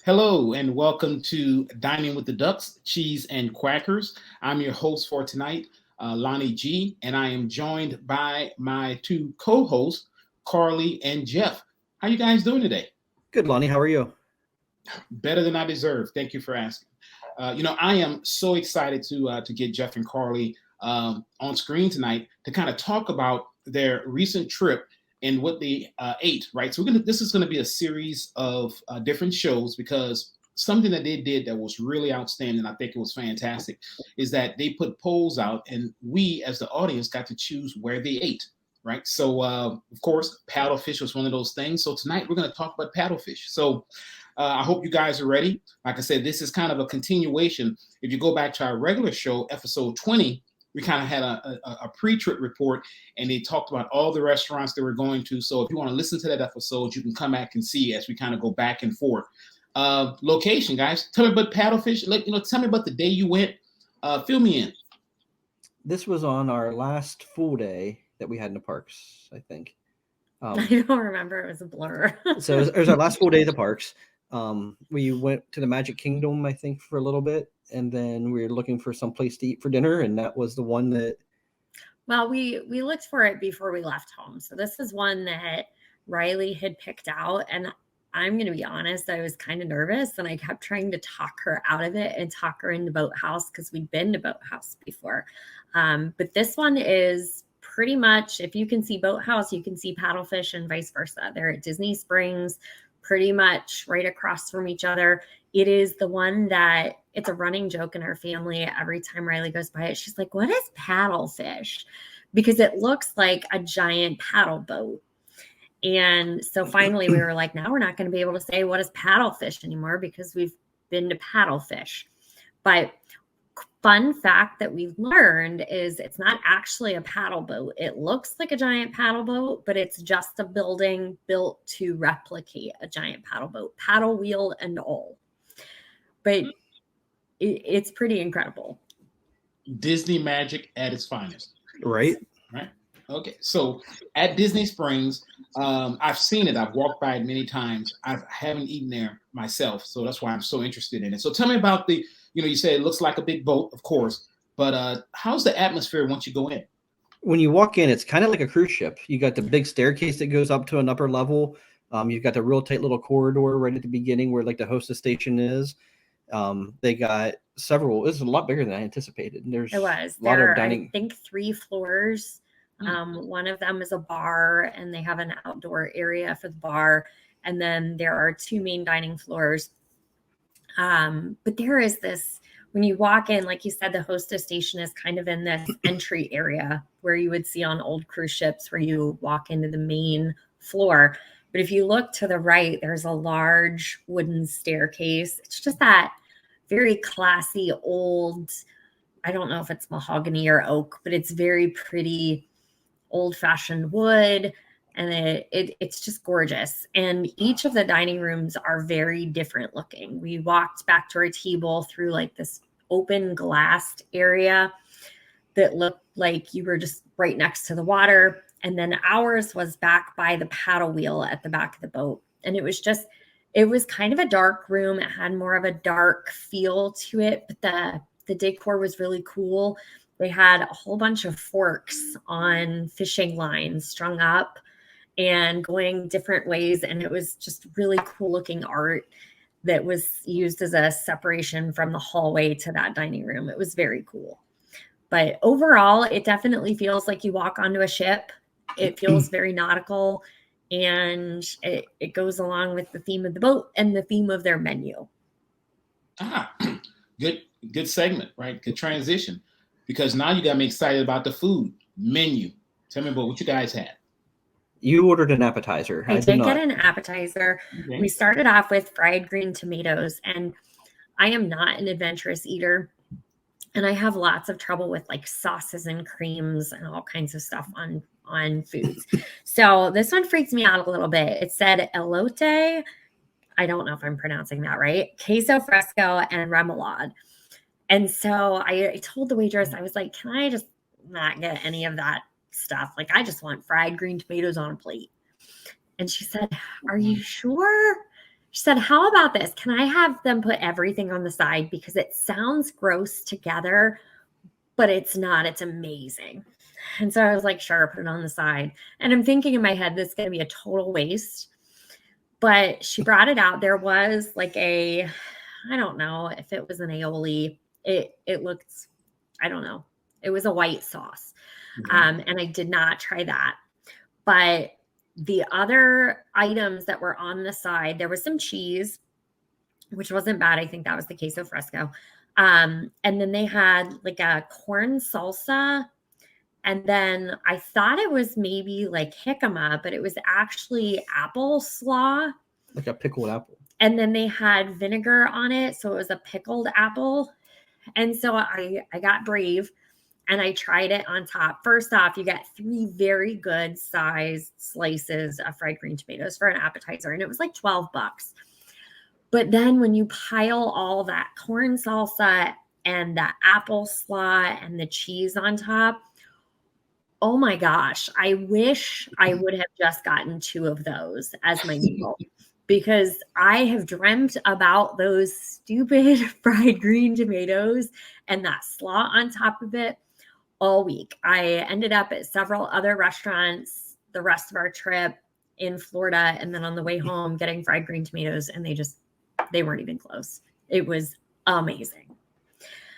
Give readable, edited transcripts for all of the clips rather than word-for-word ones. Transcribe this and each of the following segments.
Hello and welcome to Dining with the Ducks, Cheese and Quackers. I'm your host for tonight, Lonnie G, and I am joined by my two co-hosts, Carly and Jeff. How you guys doing today? Good, Lonnie. How are you? Better than I deserve. Thank you for asking. I am so excited to get Jeff and Carly on screen tonight to kind of talk about their recent trip and what they ate. Right. So this is going to be a series of different shows because something that they did that was really outstanding, I think it was fantastic, is that they put polls out and we as the audience got to choose where they ate. Right. So, of course, paddlefish was one of those things. So tonight we're going to talk about paddlefish. So I hope you guys are ready. Like I said, this is kind of a continuation. If you go back to our regular show, episode 20, we kind of had a pre-trip report and they talked about all the restaurants they were going to. So if you want to listen to that episode, you can come back and see as we kind of go back and forth. Location, guys. Tell me about paddlefish. Tell me about the day you went. Fill me in. This was on our last full day that we had in the parks, I think. I don't remember. It was a blur. So it was our last full day at the parks. We went to the Magic Kingdom, I think, for a little bit, and then we were looking for some place to eat for dinner, and that was the one that. Well, we looked for it before we left home. So this is one that Riley had picked out, and I'm going to be honest, I was kind of nervous, and I kept trying to talk her out of it and talk her into Boathouse because we'd been to Boathouse before. But this one is pretty much, if you can see Boathouse, you can see Paddlefish and vice versa. They're at Disney Springs, pretty much right across from each other. It is the one that it's a running joke in our family. Every time Riley goes by it, she's like, what is paddlefish? Because it looks like a giant paddle boat. And so finally we were like, now we're not going to be able to say what is paddlefish anymore because we've been to paddlefish. But fun fact that we've learned is it's not actually a paddle boat. It looks like a giant paddle boat, but it's just a building built to replicate a giant paddle boat, paddle wheel and all. But it's pretty incredible. Disney magic at its finest. Right. Right. Okay. So at Disney Springs, I've seen it. I've walked by it many times. I haven't eaten there myself. So that's why I'm so interested in it. So tell me about you said it looks like a big boat, of course, but how's the atmosphere once you go in? When you walk in, it's kind of like a cruise ship. You got the big staircase that goes up to an upper level. You've got the real tight little corridor right at the beginning where like the hostess station is. They got several. It's a lot bigger than I anticipated. It was. A lot of dining. I think 3 floors. One of them is a bar, and they have an outdoor area for the bar. And then there are 2 main dining floors. But there is this, when you walk in, like you said, the hostess station is kind of in this entry area where you would see on old cruise ships where you walk into the main floor. But if you look to the right, there's a large wooden staircase. It's just that very classy old, I don't know if it's mahogany or oak, but it's very pretty old-fashioned wood. And it's just gorgeous. And each of the dining rooms are very different looking. We walked back to our table through like this open glassed area that looked like you were just right next to the water. And then ours was back by the paddle wheel at the back of the boat. And it was kind of a dark room. It had more of a dark feel to it, but the decor was really cool. They had a whole bunch of forks on fishing lines strung up and going different ways. And it was just really cool looking art that was used as a separation from the hallway to that dining room. It was very cool. But overall, it definitely feels like you walk onto a ship. It feels very nautical, and it goes along with the theme of the boat and the theme of their menu. Good segment, right? Good transition. Because now you got me excited about the food menu. Tell me about what you guys had. You ordered an appetizer. I did get an appetizer. Okay. We started off with fried green tomatoes, and I am not an adventurous eater, and I have lots of trouble with like sauces and creams and all kinds of stuff on foods. So this one freaks me out a little bit. It said elote. I don't know if I'm pronouncing that right. Queso fresco and remoulade. And so I told the waitress, I was like, can I just not get any of that stuff? Like, I just want fried green tomatoes on a plate. And she said, are you sure? She said, how about this? Can I have them put everything on the side? Because it sounds gross together, but it's not. It's amazing. And so I was like, sure, put it on the side. And I'm thinking in my head, this is going to be a total waste. But she brought it out. There was like I don't know if it was an aioli. It looked, I don't know. It was a white sauce. And I did not try that. But the other items that were on the side, there was some cheese, which wasn't bad. I think that was the queso fresco. And then they had like a corn salsa. And then I thought it was maybe like jicama, but it was actually apple slaw. Like a pickled apple. And then they had vinegar on it. So it was a pickled apple. And so I got brave and I tried it on top. First off, you got 3 very good sized slices of fried green tomatoes for an appetizer. And it was like $12. But then when you pile all that corn salsa and the apple slaw and the cheese on top, oh my gosh, I wish I would have just gotten 2 of those as my meal. Because I have dreamt about those stupid fried green tomatoes and that slaw on top of it all week. I ended up at several other restaurants the rest of our trip in Florida, and then on the way home getting fried green tomatoes, and they weren't even close. It was amazing.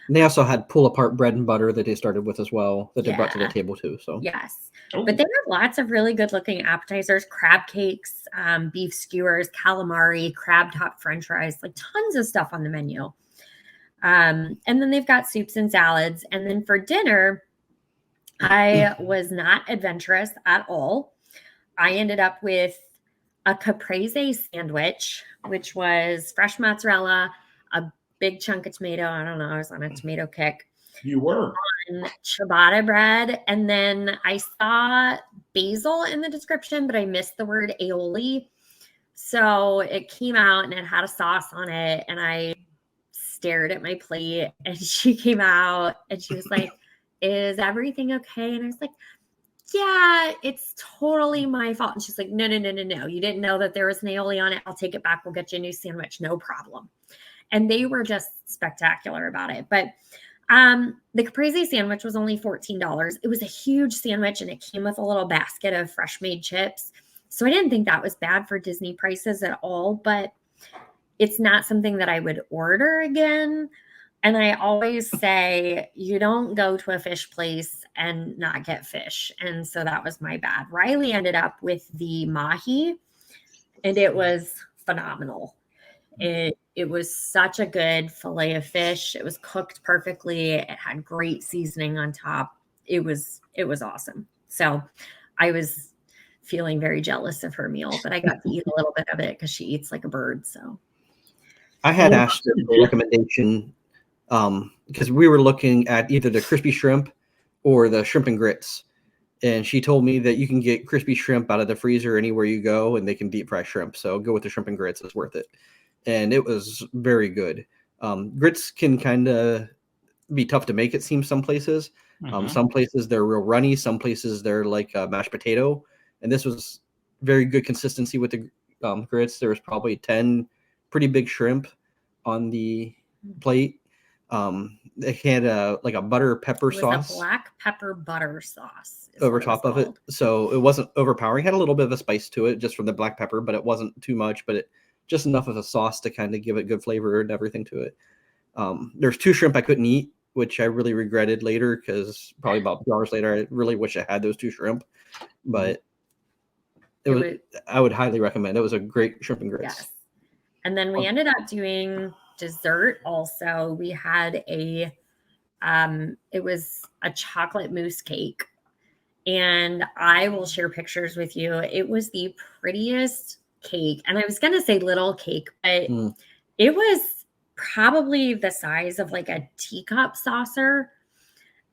And they also had pull apart bread and butter that they started with as well, that they brought to the table too. So yes. But they have lots of really good looking appetizers, crab cakes, beef skewers, calamari, crab top french fries, like tons of stuff on the menu. And then they've got soups and salads. And then for dinner, I was not adventurous at all. I ended up with a caprese sandwich, which was fresh mozzarella, a big chunk of tomato. I don't know. I was on a tomato kick. You were. On ciabatta bread. And then I saw basil in the description, but I missed the word aioli. So it came out and it had a sauce on it. And I stared at my plate and she came out and she was like, is everything okay? And I was like, yeah, it's totally my fault. And she's like, no. You didn't know that there was an aioli on it. I'll take it back. We'll get you a new sandwich. No problem. And they were just spectacular about it. But the caprese sandwich was only $14. It was a huge sandwich and it came with a little basket of fresh made chips. So I didn't think that was bad for Disney prices at all, but it's not something that I would order again. And I always say, you don't go to a fish place and not get fish. And so that was my bad. Riley ended up with the mahi and it was phenomenal. It was such a good fillet of fish. It was cooked perfectly. It had great seasoning on top. It was awesome. So I was feeling very jealous of her meal, but I got to eat a little bit of it because she eats like a bird. So I had asked her for a recommendation because we were looking at either the crispy shrimp or the shrimp and grits. And she told me that you can get crispy shrimp out of the freezer anywhere you go and they can deep fry shrimp. So go with the shrimp and grits. It's worth it. And it was very good. Grits can kind of be tough to make, it seems, some places. Some places they're real runny. Some places they're like mashed potato. And this was very good consistency with the grits. There was probably 10 pretty big shrimp on the plate. They had a butter pepper sauce. A black pepper butter sauce over top of it. So it wasn't overpowering. Had a little bit of a spice to it just from the black pepper, but it wasn't too much, but it just enough of a sauce to kind of give it good flavor and everything to it. There's 2 shrimp I couldn't eat, which I really regretted later because probably about 2 hours later, I really wish I had those 2 shrimp, but I would highly recommend. It was a great shrimp and grits. Yes. And then we ended up doing dessert also. We had it was a chocolate mousse cake, and I will share pictures with you. It was the prettiest cake. And I was going to say little cake, but it was probably the size of like a teacup saucer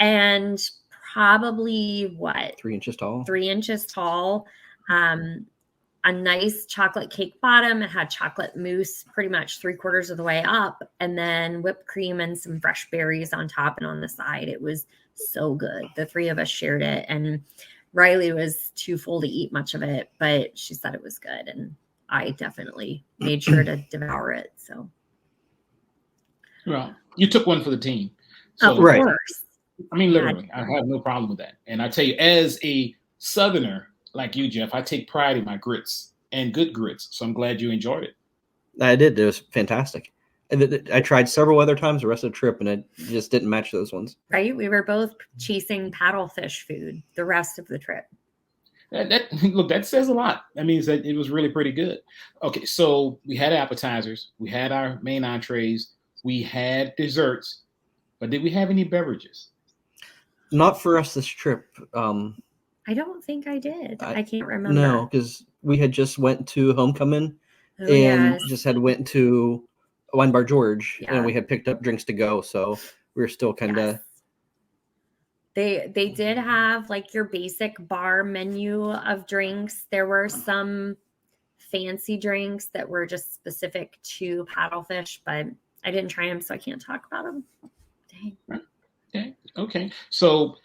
and probably 3 inches tall. 3 inches tall. A nice chocolate cake bottom. It had chocolate mousse pretty much 3/4 of the way up, and then whipped cream and some fresh berries on top and on the side. It was so good. The 3 of us shared it, and Riley was too full to eat much of it, but she said it was good. And I definitely made sure to devour it. So, well, you took one for the team. So, of course. I mean, literally, I have no problem with that. And I tell you, as a Southerner like you, Jeff, I take pride in my grits and good grits. So I'm glad you enjoyed it. I did. It was fantastic. I tried several other times the rest of the trip, and it just didn't match those ones. Right? We were both chasing paddlefish food the rest of the trip. That says a lot. That means that it was really pretty good. Okay, so we had appetizers, we had our main entrees, we had desserts, but did we have any beverages? Not for us this trip. I don't think I did. I can't remember. No, because we had just went to Homecoming and just had went to Wine Bar George, and we had picked up drinks to go, so we were still kind of. They did have like your basic bar menu of drinks. There were some fancy drinks that were just specific to paddlefish, but I didn't try them, so I can't talk about them. Dang. Okay. So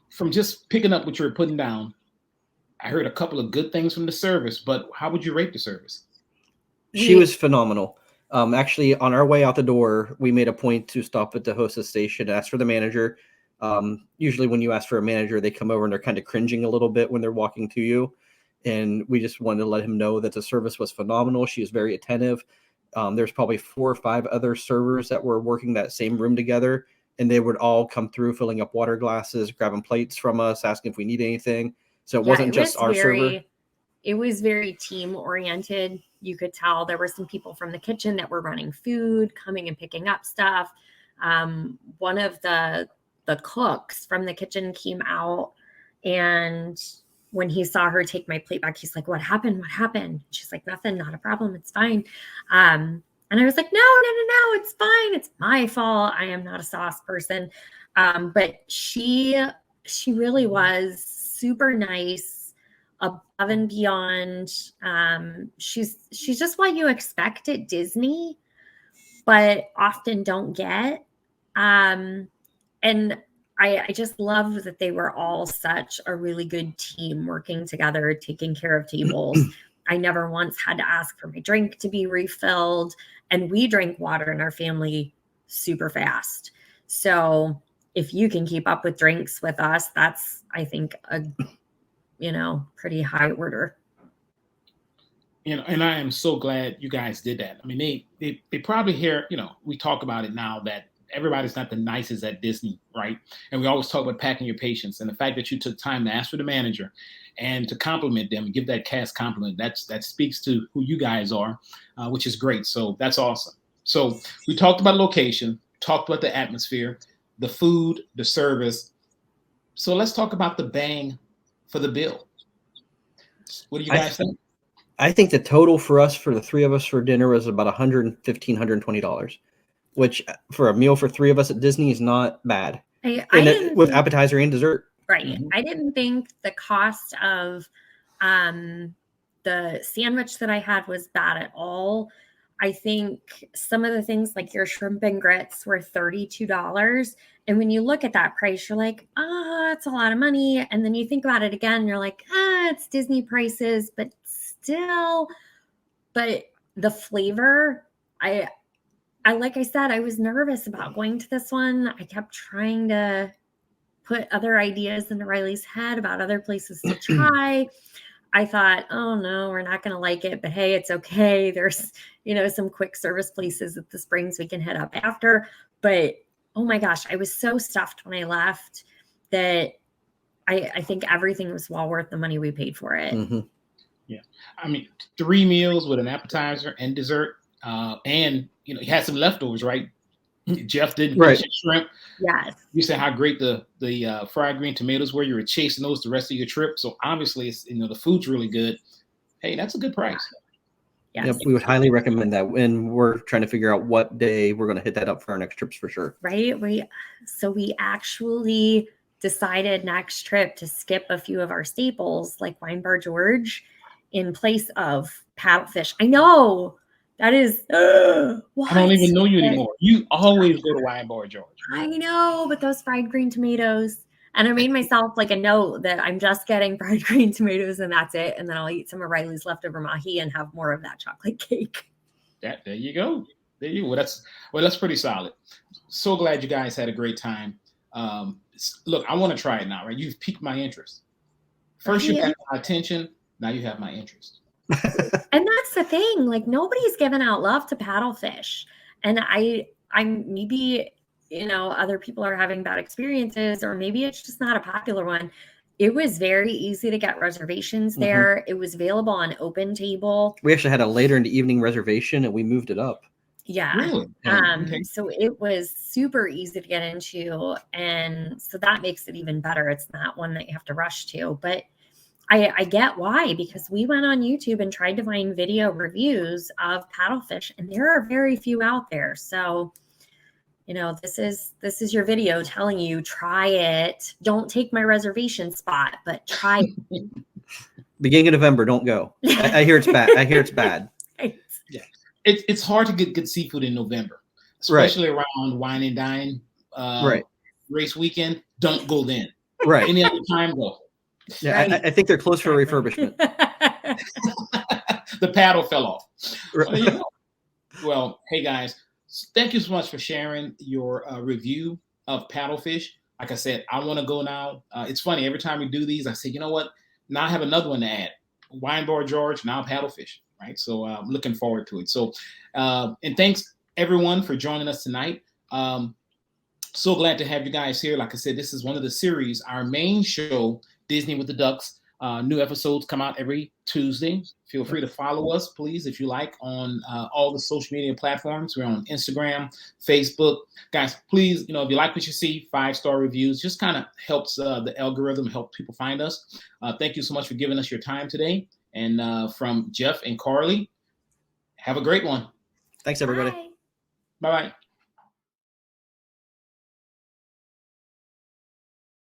from just picking up what you were putting down, I heard a couple of good things from the service, but how would you rate the service? She was phenomenal. Actually, on our way out the door, we made a point to stop at the hostess station, ask for the manager. Usually when you ask for a manager, they come over and they're kind of cringing a little bit when they're walking to you. And we just wanted to let him know that the service was phenomenal. She was very attentive. There's probably 4 or 5 other servers that were working that same room together, and they would all come through filling up water glasses, grabbing plates from us, asking if we need anything. So it wasn't just our server. It was very team oriented. You could tell there were some people from the kitchen that were running food, coming and picking up stuff. One of the cooks from the kitchen came out, and when he saw her take my plate back, he's like, "What happened? What happened?" She's like, "Nothing, not a problem. It's fine." And I was like, no, it's fine. It's my fault. I am not a sauce person. But she really was super nice, above and beyond. She's just what you expect at Disney, but often don't get. And I just love that they were all such a really good team working together, taking care of tables. I never once had to ask for my drink to be refilled. And we drink water in our family super fast. So if you can keep up with drinks with us, that's, I think, a, pretty high order. And I am so glad you guys did that. I mean, they probably hear, we talk about it now that everybody's not the nicest at Disney, right? And we always talk about packing your patience, and the fact that you took time to ask for the manager and to compliment them and give that cast compliment, that speaks to who you guys are, which is great. So that's awesome. So we talked about location, talked about the atmosphere, the food, the service. So let's talk about the bang for the bill. What do you guys think? I think the total for us, for the 3 of us for dinner, was about $115, $120. Which for a meal for 3 of us at Disney is not bad. With appetizer and dessert. Right. Mm-hmm. I didn't think the cost of the sandwich that I had was bad at all. I think some of the things like your shrimp and grits were $32. And when you look at that price, you're like, it's a lot of money. And then you think about it again, you're like, it's Disney prices, but still. But the flavor, like I said, I was nervous about going to this one. I kept trying to put other ideas into Riley's head about other places to try. I thought, oh no, we're not going to like it, but hey, it's okay. There's, some quick service places at the Springs we can hit up after. But oh my gosh, I was so stuffed when I left that I think everything was well worth the money we paid for it. Mm-hmm. Yeah. I mean, 3 meals with an appetizer and dessert. And you had some leftovers, right? Jeff didn't finish shrimp. Yes. You said how great the fried green tomatoes were. You were chasing those the rest of your trip. So obviously, it's, the food's really good. Hey, that's a good price. Yes. Yep, we would highly recommend that. And we're trying to figure out what day we're going to hit that up for our next trips for sure. Right. We actually decided next trip to skip a few of our staples like Wine Bar George in place of Paddlefish. I know. That is, I don't even know you anymore. You always go to Wine Bar George. I know, but those fried green tomatoes, And I made myself like a note that I'm just getting fried green tomatoes and that's it. And then I'll eat some of Riley's leftover mahi and have more of that chocolate cake. There you go. There you go. That's pretty solid. So glad you guys had a great time. Look, I want to try it now, right? You've piqued my interest. First, you had my attention. Now you have my interest. And that's the thing. Like, nobody's given out love to paddlefish. And I'm maybe, other people are having bad experiences, or maybe it's just not a popular one. It was very easy to get reservations there. It was available on Open Table. We actually had a later in the evening reservation and we moved it up. Yeah. Really? Okay. So it was super easy to get into. And so that makes it even better. It's not one that you have to rush to. But I get why, because we went on YouTube and tried to find video reviews of paddlefish, and there are very few out there. So, this is your video telling you, try it. Don't take my reservation spot, but try it. Beginning of November, don't go. I hear it's bad. Right. Yeah. It's hard to get good seafood in November, especially around wine and dine race weekend. Don't go then. Right. Any other time, go. Yeah, right. I think they're close for refurbishment. The paddle fell off. Right. Well, hey guys, thank you so much for sharing your review of paddlefish. Like I said, I want to go now. It's funny, every time we do these, I say, you know what? Now I have another one to add. Wine Bar George, now paddlefish, right? So I'm looking forward to it. So, and thanks everyone for joining us tonight. So glad to have you guys here. Like I said, this is one of the series, our main show, Disney with the Ducks. New episodes come out every Tuesday. Feel free to follow us, please, if you like, on all the social media platforms. We're on Instagram, Facebook. Guys, please, if you like what you see, 5-star reviews just kind of helps the algorithm, help people find us. Thank you so much for giving us your time today. And from Jeff and Carly, have a great one. Thanks, everybody. Bye. Bye-bye.